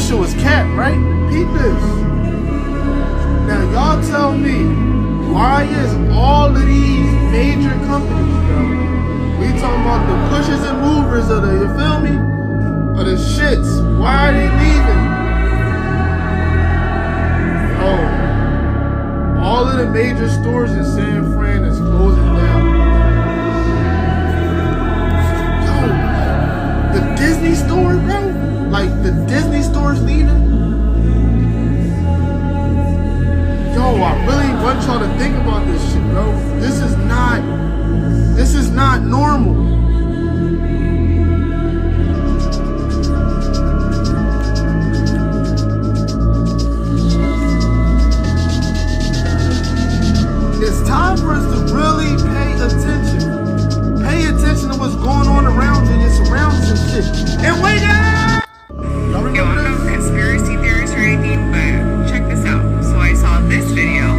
shit was cap, right? Peep this. Now y'all tell me, why is all of these major companies, bro? We talking about the pushers and movers of the, you feel me? Of the shits. Why are they leaving? Oh, all of the major stores in San Fran is closing down. Yo, the Disney store, bro? Like, the Disney store's leaving? Yo, I really want y'all to think about this shit, bro. This is not normal. It's time for us to really pay attention. Pay attention to what's going on around you and your surroundings and shit. And wait up! Y'all remember Yo, I'm this? no conspiracy theorist or anything, but check this out. So I saw this video.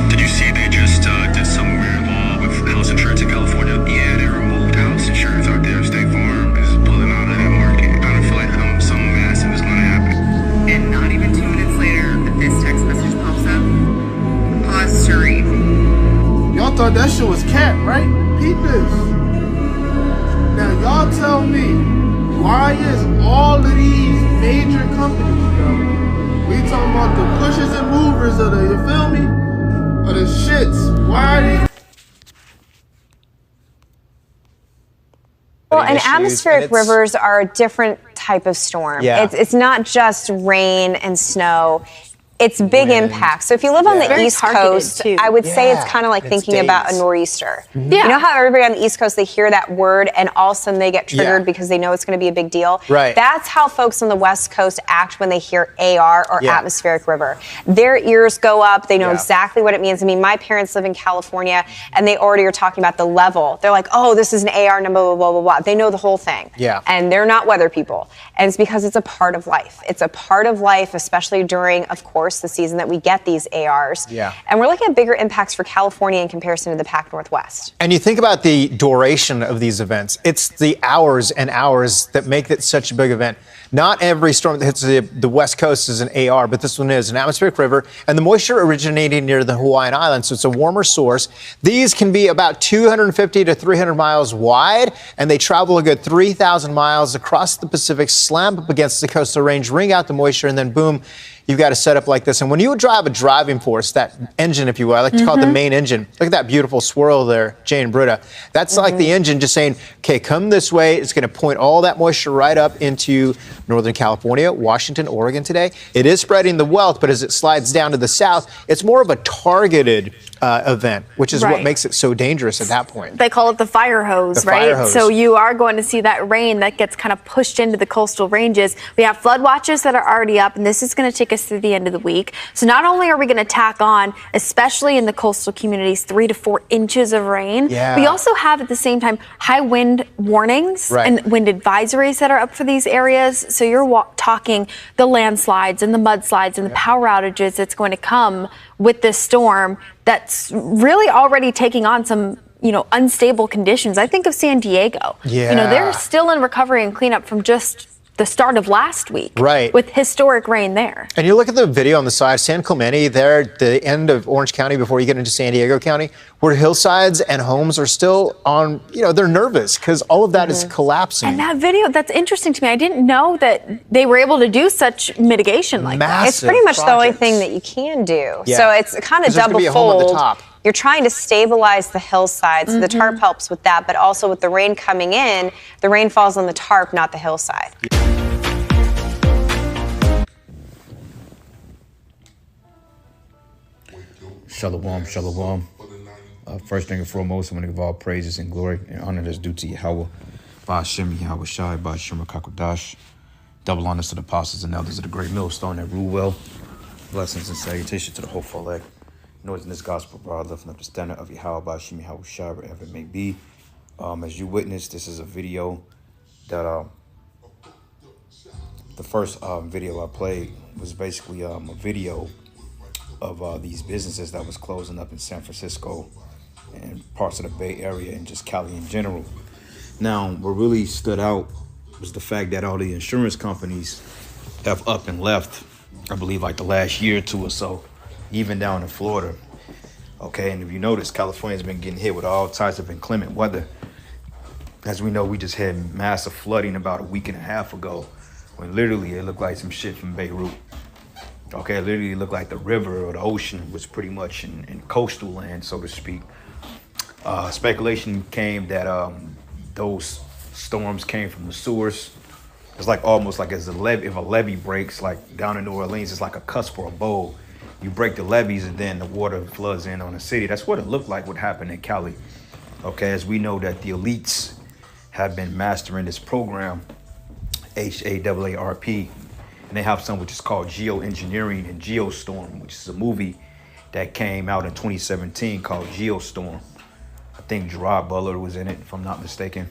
Did you see they just did some weird law with house insurance in California? Yeah, they removed house insurance out there. State Farm is pulling out of that market. I don't feel like something massive is going to happen. And not even 2 minutes later, this text message pops up. Pause to read. Y'all thought that shit was cap, right? Peep this. Now y'all tell me, why is all of these major companies, bro? We talking about the pushers and movers of the, you feel me? Of the shits. Why are they? Well, and issues, atmospheric and it's- rivers are a different type of storm. Yeah. It's not just rain and snow. It's big Wind. impact. So if you live on the Very East targeted, Coast, too. I would say it's Yeah. kind of like It's thinking about a days. nor'easter. Yeah. You know how everybody on the East Coast, they hear that word and all of a sudden they get triggered Yeah. because they know it's going to be a big deal? Right. That's how folks on the West Coast act when they hear AR or Yeah. atmospheric river. Their ears go up. They know Yeah. exactly what it means. I mean, my parents live in California and they already are talking about the level. They're like, oh, this is an AR number, blah, blah, blah, blah. They know the whole thing. Yeah. And they're not weather people. And it's because it's a part of life. It's a part of life, especially during, of course, the season that we get these ARs. Yeah. And we're looking at bigger impacts for California in comparison to the Pac Northwest. And you think about the duration of these events. It's the hours and hours that make it such a big event. Not every storm that hits the West Coast is an AR, but this one is an atmospheric river, and the moisture originating near the Hawaiian Islands, so it's a warmer source. These can be about 250 to 300 miles wide, and they travel a good 3,000 miles across the Pacific, slam up against the coastal range, wring out the moisture, and then boom, you've got a setup like this. And when you drive a driving force, that engine, if you will, I like to call it the main engine. Look at that beautiful swirl there, Jane Britta. That's like the engine just saying, okay, come this way. It's going to point all that moisture right up into Northern California, Washington, Oregon today. It is spreading the wealth, but as it slides down to the south, it's more of a targeted event, which is what Right. makes it so dangerous at that point. They call it the fire hose, The right? fire hose. So you are going to see that rain that gets kind of pushed into the coastal ranges. We have flood watches that are already up, and this is going to take us through the end of the week. So not only are we going to tack on, especially in the coastal communities, 3 to 4 inches of rain, Yeah. we also have at the same time high wind warnings Right. and wind advisories that are up for these areas. So you're talking the landslides and the mudslides and the power outages that's going to come with this storm that's really already taking on some, unstable conditions. I think of San Diego. Yeah. They're still in recovery and cleanup from just the start of last week. Right. With historic rain there. And you look at the video on the side, San Clemente, there at the end of Orange County before you get into San Diego County, where hillsides and homes are still on, they're nervous because all of that is collapsing. And that video, that's interesting to me. I didn't know that they were able to do such mitigation like that. Massive It's pretty much the only projects. thing that you can do. Yeah. So it's kind of 'Cause there's gonna double be a home at the fold. top. You're trying to stabilize the hillside, so the tarp helps with that, but also with the rain coming in, the rain falls on the tarp, not the hillside. Shalom, shalom. First thing and foremost, I'm going to give all praises and glory and honor that's due to Yahweh. Ba'ashem Yahweh Shai, Ba'ashem Kakodash. Double honors to the apostles and elders of the great millstone that rule well. Blessings and salutations to the hopeful elect. Noise in this gospel broad, lifting up the standard of Yahweh, Ba'ashem Yahweh Shai, wherever it may be. As you witness, this is a video that the first video I played was basically a video of these businesses that was closing up in San Francisco and parts of the Bay Area and just Cali in general. Now, what really stood out was the fact that all the insurance companies have up and left, I believe, like the last year or two or so, even down in Florida. Okay, and if you notice, California's been getting hit with all types of inclement weather. As we know, we just had massive flooding about a week and a half ago, when literally it looked like some shit from Beirut. Okay, it literally looked like the river or the ocean was pretty much in coastal land, so to speak. Speculation came that those storms came from the sewers. It's like almost like as if a levee breaks, like down in New Orleans, it's like a cusp or a bowl. You break the levees and then the water floods in on the city. That's what it looked like would happen in Cali. Okay, as we know that the elites have been mastering this program, HAARP, and they have something which is called geoengineering and Geostorm, which is a movie that came out in 2017 called Geostorm. I think Gerard Butler was in it, if I'm not mistaken.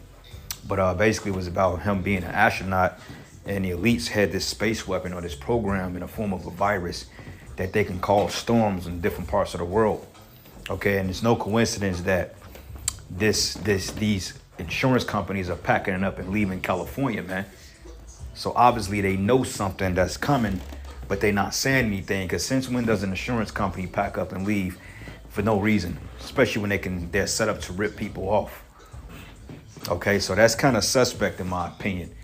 But basically it was about him being an astronaut, and the elites had this space weapon or this program in the form of a virus that they can cause storms in different parts of the world. Okay, and it's no coincidence that these insurance companies are packing it up and leaving California, man. So obviously they know something that's coming, but they're not saying anything, because since when does an insurance company pack up and leave for no reason, especially when they're set up to rip people off? Okay, so that's kind of suspect in my opinion.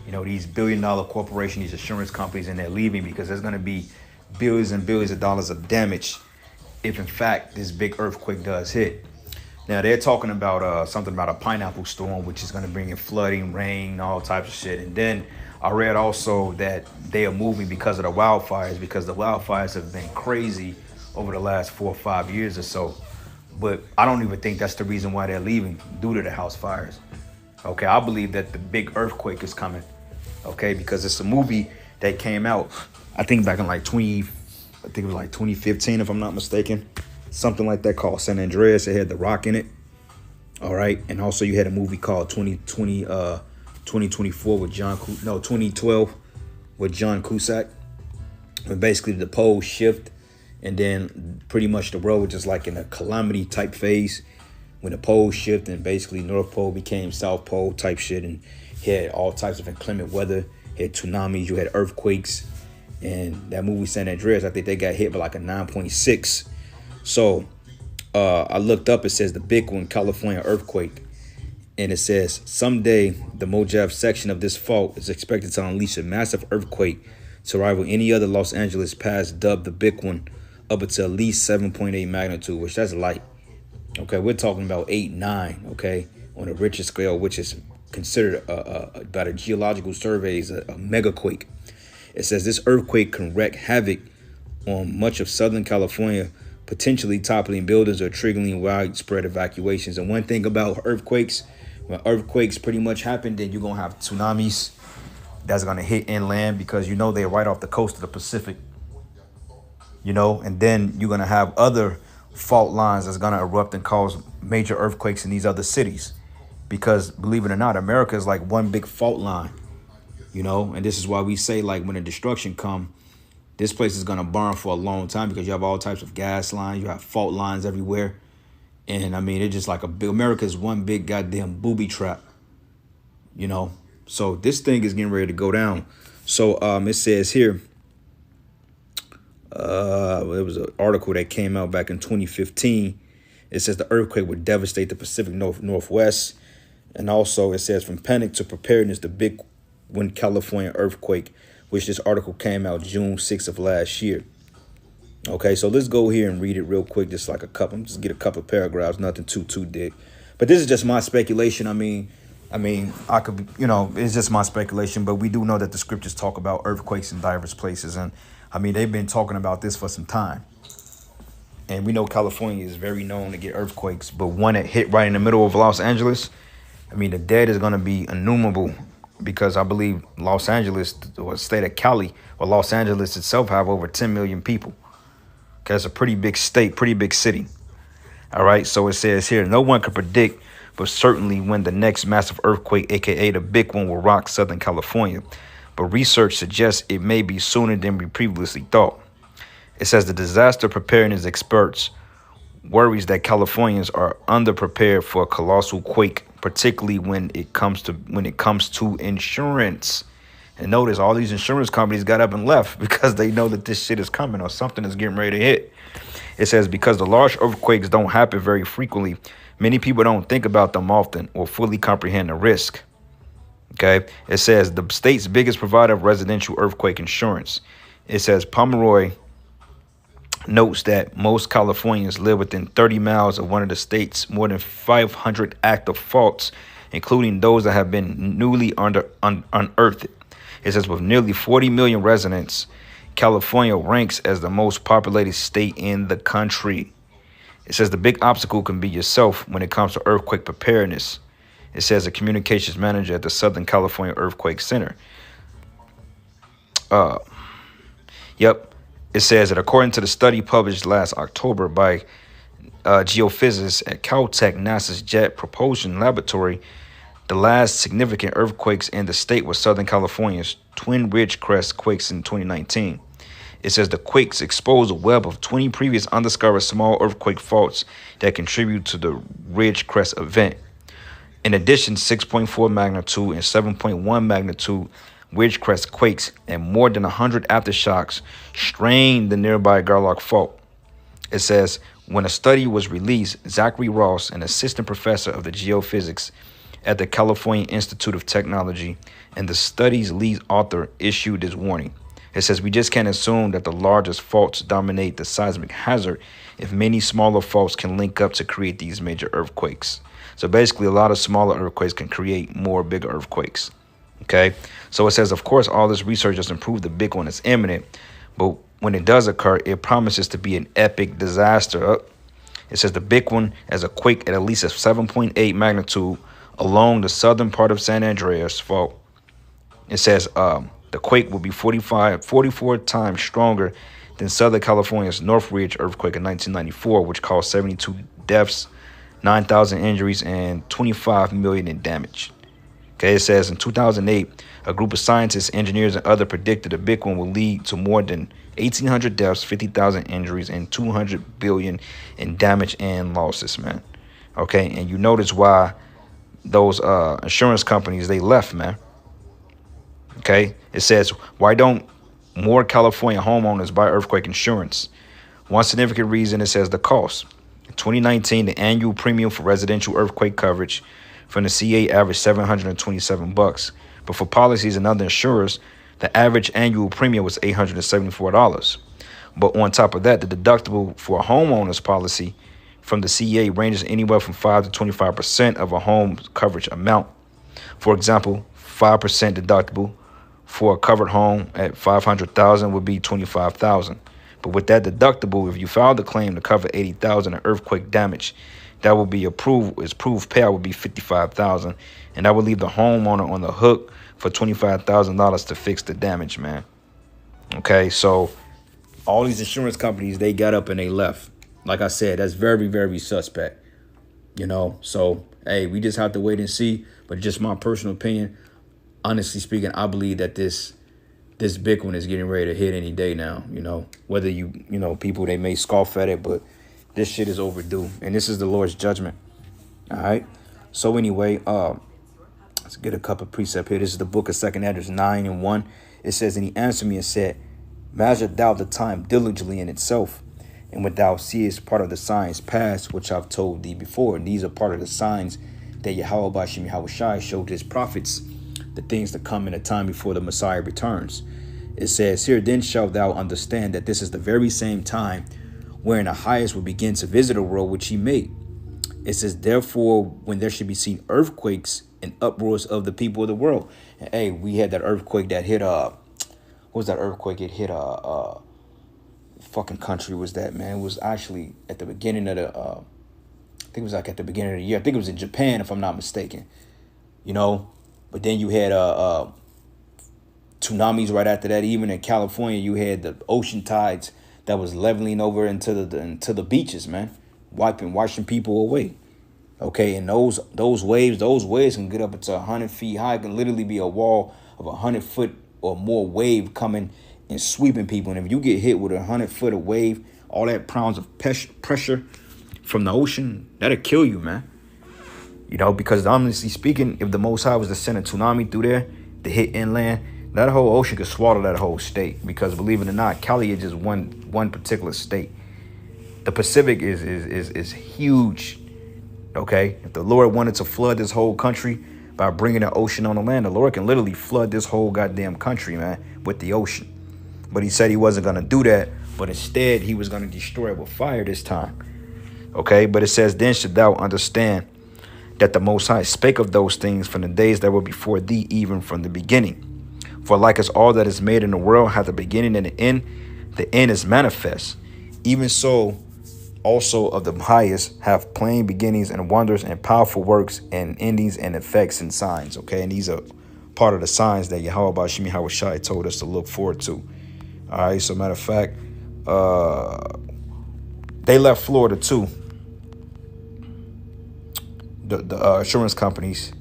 You know, these billion-dollar corporations, these insurance companies, and they're leaving because there's going to be billions and billions of dollars of damage if in fact this big earthquake does hit. Now they're talking about something about a pineapple storm, which is going to bring in flooding, rain, all types of shit. And then I read also that they are moving because of the wildfires, because the wildfires have been crazy over the last 4 or 5 years or so. But I don't even think that's the reason why they're leaving, due to the house fires. Okay, I believe that the big earthquake is coming. Okay, because it's a movie that came out, I think back in like 2015, if I'm not mistaken. Something like that, called San Andreas. It had The Rock in it. All right. And also you had a movie called 2024 with 2012 with John Cusack. When basically the poles shift, and then pretty much the world was just like in a calamity type phase when the poles shift, and basically North Pole became South Pole type shit, and you had all types of inclement weather. You had tsunamis, you had earthquakes. And that movie San Andreas, I think they got hit by like a 9.6. So I looked up, it says the big one, California earthquake. And it says, someday the Mojave section of this fault is expected to unleash a massive earthquake to rival any other Los Angeles pass, dubbed the big one, up until at least 7.8 magnitude, which that's light. Okay, we're talking about 8, 9, okay, on a Richter scale, which is considered by the geological surveys a megaquake. It says this earthquake can wreak havoc on much of Southern California, potentially toppling buildings or triggering widespread evacuations. And one thing about earthquakes, when earthquakes pretty much happen, then you're going to have tsunamis that's going to hit inland, because you know they're right off the coast of the Pacific. You know, and then you're going to have other fault lines that's going to erupt and cause major earthquakes in these other cities. Because believe it or not, America is like one big fault line. You know, and this is why we say, like, when the destruction come, this place is going to burn for a long time, because you have all types of gas lines. You have fault lines everywhere. And I mean, it's just like America is one big goddamn booby trap, you know. So this thing is getting ready to go down. So it says here, there was an article that came out back in 2015. It says the earthquake would devastate the Pacific Northwest. And also it says from panic to preparedness, the big one California earthquake, which this article came out June 6th of last year. Okay, so let's go here and read it real quick, just like just get a couple of paragraphs, nothing too deep. But this is just my speculation. I mean, I could, you know, it's just my speculation, but we do know that the scriptures talk about earthquakes in diverse places. And I mean, they've been talking about this for some time. And we know California is very known to get earthquakes, but one that hit right in the middle of Los Angeles, I mean, the dead is going to be innumerable, because I believe Los Angeles, or the state of Cali, or Los Angeles itself, have over 10 million people. Okay, it's a pretty big state, pretty big city. All right, so it says here, no one can predict, but certainly when the next massive earthquake, aka the big one, will rock Southern California. But research suggests it may be sooner than we previously thought. It says the disaster preparedness experts worries that Californians are underprepared for a colossal quake, particularly when it comes to insurance. And notice all these insurance companies got up and left because they know that this shit is coming or something is getting ready to hit. It says because the large earthquakes don't happen very frequently, many people don't think about them often or fully comprehend the risk. Okay. It says the state's biggest provider of residential earthquake insurance. It says Pomeroy notes that most Californians live within 30 miles of one of the state's more than 500 active faults, including those that have been newly unearthed. It says with nearly 40 million residents, California ranks as the most populated state in the country. It says the big obstacle can be yourself when it comes to earthquake preparedness. It says a communications manager at the Southern California Earthquake Center. It says that according to the study published last October by geophysicists at Caltech, NASA's Jet Propulsion Laboratory, the last significant earthquakes in the state were Southern California's Twin Ridgecrest quakes in 2019. It says the quakes exposed a web of 20 previous undiscovered small earthquake faults that contribute to the Ridgecrest event. In addition, 6.4 magnitude and 7.1 magnitude Ridgecrest quakes and more than 100 aftershocks strained the nearby Garlock Fault. It says, when a study was released, Zachary Ross, an assistant professor of the geophysics at the California Institute of Technology and the study's lead author, issued this warning. It says, we just can't assume that the largest faults dominate the seismic hazard if many smaller faults can link up to create these major earthquakes. So basically, a lot of smaller earthquakes can create more bigger earthquakes. Okay, so it says, of course, all this research doesn't prove the big one is imminent, but when it does occur, it promises to be an epic disaster. It says the big one as a quake at least a 7.8 magnitude along the southern part of San Andreas Fault. It says the quake will be 44 times stronger than Southern California's North Ridge earthquake in 1994, which caused 72 deaths, 9,000 injuries, and 25 million in damage. Okay, it says in 2008, a group of scientists, engineers, and others predicted the big one will lead to more than 1,800 deaths, 50,000 injuries, and 200 billion in damage and losses, man. Okay, and you notice why those insurance companies, they left, man. Okay, it says, why don't more California homeowners buy earthquake insurance? One significant reason, it says the cost. In 2019, the annual premium for residential earthquake coverage from the CA averaged $727, but for policies and other insurers, the average annual premium was $874. But on top of that, the deductible for a homeowner's policy from the CA ranges anywhere from 5 to 25% of a home coverage amount. For example, 5% deductible for a covered home at $500,000 would be $25,000. But with that deductible, if you filed a claim to cover $80,000 in earthquake damage, that will be approved. Its approved payout would be $55,000, and that would leave the homeowner on the hook for $25,000 to fix the damage, man. Okay, so all these insurance companies, they got up and they left. Like I said, that's very, very suspect. You know, so hey, we just have to wait and see. But just my personal opinion, honestly speaking, I believe that this big one is getting ready to hit any day now. You know, whether people, they may scoff at it, but this shit is overdue, and this is the Lord's judgment. All right. So anyway, let's get a couple of precepts here. This is the book of 2 Esdras 9:1. It says, and he answered me and said, measure thou the time diligently in itself, and when thou seest part of the signs past, which I've told thee before. And these are part of the signs that Yahweh Bashim Yahushai showed his prophets, the things that come in a time before the Messiah returns. It says here, then shalt thou understand that this is the very same time wherein the highest will begin to visit the world which he made. It says, therefore, when there should be seen earthquakes and uproars of the people of the world. And hey, we had that earthquake that hit what was that earthquake? It hit fucking country was that, man? It was actually at the beginning of the I think it was like at the beginning of the year. I think it was in Japan, if I'm not mistaken. You know, but then you had tsunamis right after that. Even in California, you had the ocean tides that was leveling over into the beaches, man, washing people away. Okay, and those waves can get up into 100 feet high. It can literally be a wall of 100 foot or more wave coming and sweeping people. And if you get hit with 100 foot of wave, all that pounds of pressure from the ocean, that'll kill you, man. You know, because honestly speaking, if the Most High was to send a tsunami through there to hit inland, That whole ocean could swallow that whole state, because believe it or not, Cali is just one particular state. The Pacific is huge. Okay, if the Lord wanted to flood this whole country by bringing an ocean on the land, the Lord can literally flood this whole goddamn country, man, with the ocean. But he said he wasn't going to do that, but instead he was going to destroy it with fire this time. Okay, but it says, then should thou understand that the Most High spake of those things from the days that were before thee, even from the beginning. For like as all that is made in the world hath a beginning and an end, the end is manifest. Even so, also of the highest have plain beginnings and wonders and powerful works and endings and effects and signs. Okay, and these are part of the signs that Yahweh Bashim Yahushai told us to look forward to. All right, so matter of fact, they left Florida too. The insurance companies.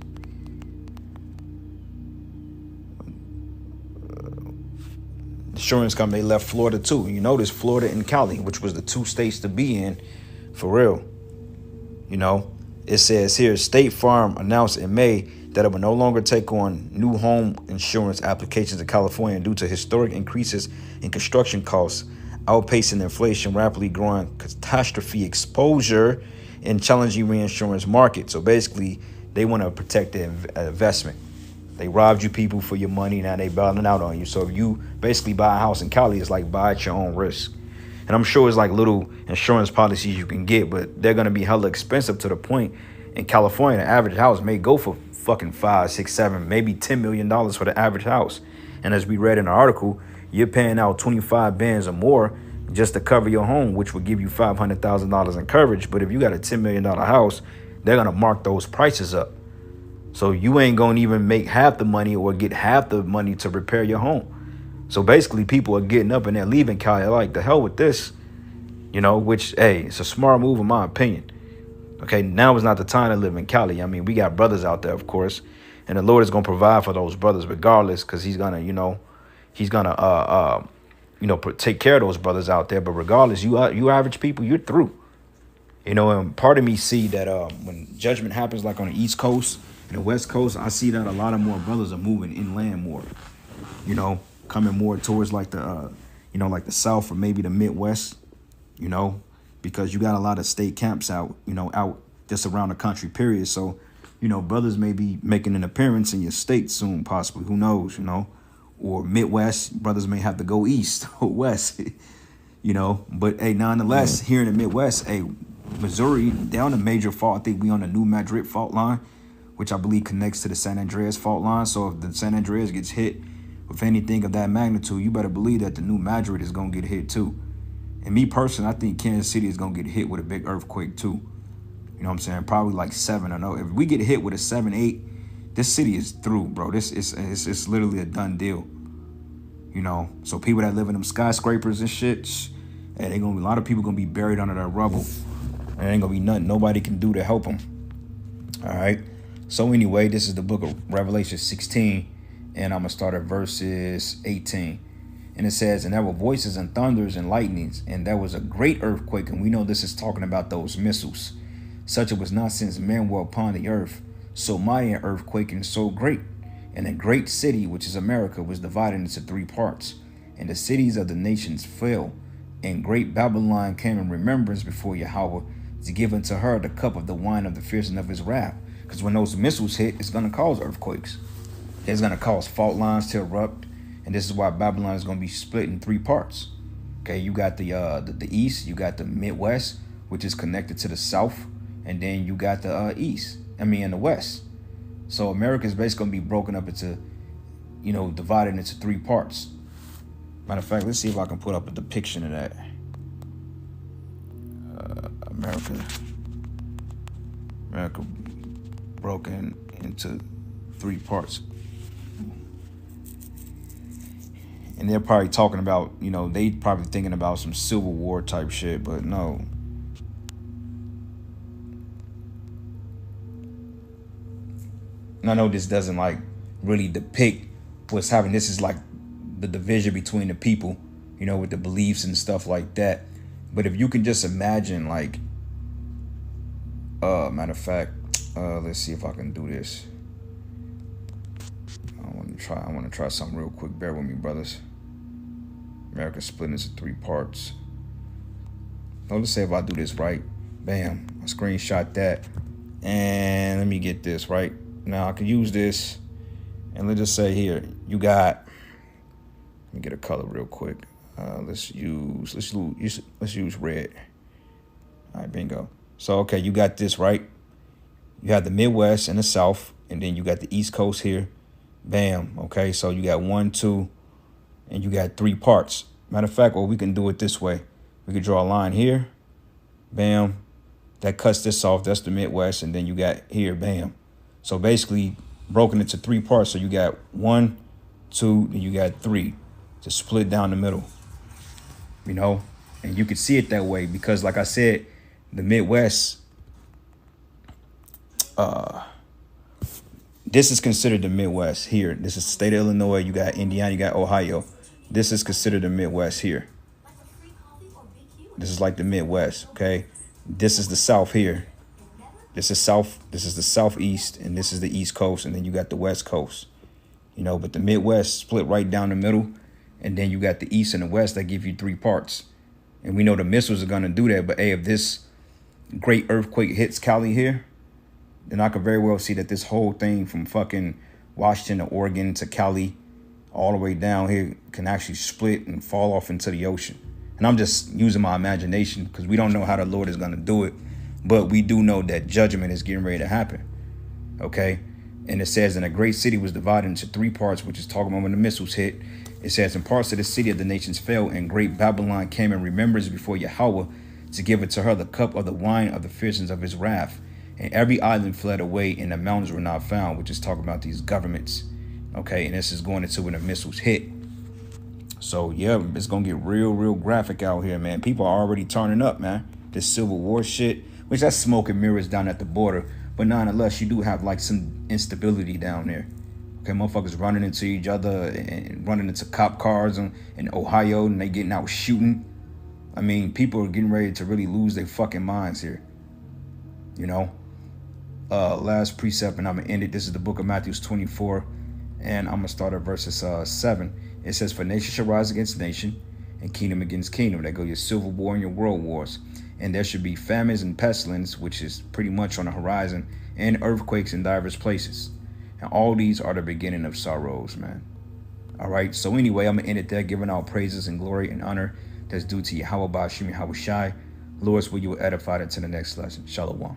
Insurance company, they left Florida too. You notice Florida and Cali, which was the two states to be in, for real. You know, it says here, State Farm announced in May that it will no longer take on new home insurance applications in California due to historic increases in construction costs, outpacing inflation, rapidly growing catastrophe exposure, and challenging reinsurance market. So basically, they want to protect the investment. They robbed you people for your money. Now they bailing out on you. So if you basically buy a house in Cali, it's like buy at your own risk. And I'm sure it's like little insurance policies you can get, but they're going to be hella expensive to the point in California, the average house may go for fucking $5, $6, $7, maybe $10 million for the average house. And as we read in the article, you're paying out 25 bands or more just to cover your home, which would give you $500,000 in coverage. But if you got a $10 million house, they're going to mark those prices up. So you ain't going to even make half the money or get half the money to repair your home. So basically, people are getting up and they're leaving Cali like, the hell with this, you know, which, hey, it's a smart move in my opinion. Okay, now is not the time to live in Cali. I mean, we got brothers out there, of course, and the Lord is going to provide for those brothers regardless, because he's going to, take care of those brothers out there. But regardless, you average people, you're through. You know, and part of me see that when judgment happens, like on the East Coast and the West Coast, I see that a lot of more brothers are moving inland more, you know, coming more towards like the, like the South or maybe the Midwest, you know, because you got a lot of state camps out, out just around the country, period. So, brothers may be making an appearance in your state soon, possibly. Who knows, or Midwest, brothers may have to go east or west, But, hey, nonetheless, here in the Midwest, hey, Missouri, down a major fault. I think we on the New Madrid fault line, which I believe connects to the San Andreas fault line. So if the San Andreas gets hit with anything of that magnitude, you better believe that the New Madrid is going to get hit too. And me personally, I think Kansas City is going to get hit with a big earthquake too. You know what I'm saying? Probably like 7 or no. If we get hit with a 7, 8, this city is through, bro. It's literally a done deal. So people that live in them skyscrapers and shit, hey, a lot of people going to be buried under that rubble. There ain't going to be nothing nobody can do to help them. All right. So anyway, this is the book of Revelation 16, and I'm going to start at verses 18. And it says, and there were voices and thunders and lightnings, and there was a great earthquake. And we know this is talking about those missiles. Such it was not since men were upon the earth, so mighty an earthquake and so great. And a great city, which is America, was divided into 3 parts. And the cities of the nations fell. And great Babylon came in remembrance before Yahweh to give unto her the cup of the wine of the fierceness of his wrath. Because when those missiles hit, it's going to cause earthquakes. It's going to cause fault lines to erupt. And this is why Babylon is going to be split in 3 parts. Okay, you got the east, you got the Midwest, which is connected to the south, and then you got the the west. So America is basically going to be broken up into, divided into 3 parts. Matter of fact, let's see if I can put up a depiction of that. America broken into 3 parts. And they're probably talking about, they probably thinking about some Civil War type shit, but no. And I know this doesn't really depict what's happening. This is like the division between the people, with the beliefs and stuff like that. But if you can just imagine, matter of fact, let's see if I can do this. I don't I want to try something real quick. Bear with me, brothers. America split into 3 parts. Now, let's say if I do this right, bam, I screenshot that, and let me get this right. Now I can use this, and let's just say here you got. Let me get a color real quick. Let's use red. All right, bingo. So okay, you got this right. You have the Midwest and the South, and then you got the East Coast here. Bam. Okay, so you got 1, 2, and you got 3 parts. Matter of fact, well, we can do it this way. We could draw a line here. Bam. That cuts this off. That's the Midwest, and then you got here. Bam. So basically, broken into 3 parts. So you got 1, 2, and you got 3 to split down the middle. You know, and you can see it that way because, like I said, the Midwest. This is considered the Midwest here. This is the state of Illinois. You got Indiana. You got Ohio. This is considered the Midwest here. This is like the Midwest. Okay. This is the South here. This is South. This is the Southeast, and this is the East Coast, and then you got the West Coast. You know, but the Midwest split right down the middle, and then you got the East and the West that give you 3 parts. And we know the missiles are gonna do that. But hey, if this great earthquake hits Cali here, then I could very well see that this whole thing from fucking Washington to Oregon to Cali all the way down here can actually split and fall off into the ocean. And I'm just using my imagination because we don't know how the Lord is going to do it. But we do know that judgment is getting ready to happen. Okay? And it says, and a great city was divided into 3 parts, which is talking about when the missiles hit. It says, in parts of the city of the nations fell, and great Babylon came in remembrance before Yahweh to give it to her the cup of the wine of the fierceness of his wrath. And every island fled away, and the mountains were not found, which is talking about these governments. Okay, and this is going into when the missiles hit. So, yeah, it's going to get real graphic out here, man. People are already turning up, man. This Civil War shit, which that's smoke and mirrors down at the border. But nonetheless, you do have, like, some instability down there. Okay, motherfuckers running into each other and running into cop cars in Ohio, and they getting out shooting. I mean, people are getting ready to really lose their fucking minds here. You know? Last precept, and I'm going to end it. This is the book of Matthew 24, and I'm going to start at verses 7. It says, for nation shall rise against nation, and kingdom against kingdom. There go your civil war and your world wars. And there should be famines and pestilence, which is pretty much on the horizon, and earthquakes in divers places. And all these are the beginning of sorrows, man. All right, so anyway, I'm going to end it there, giving all praises and glory and honor that's due to Yahweh Ba'ashim Yahweh Shai. Lord, will you edify it to the next lesson. Shalom.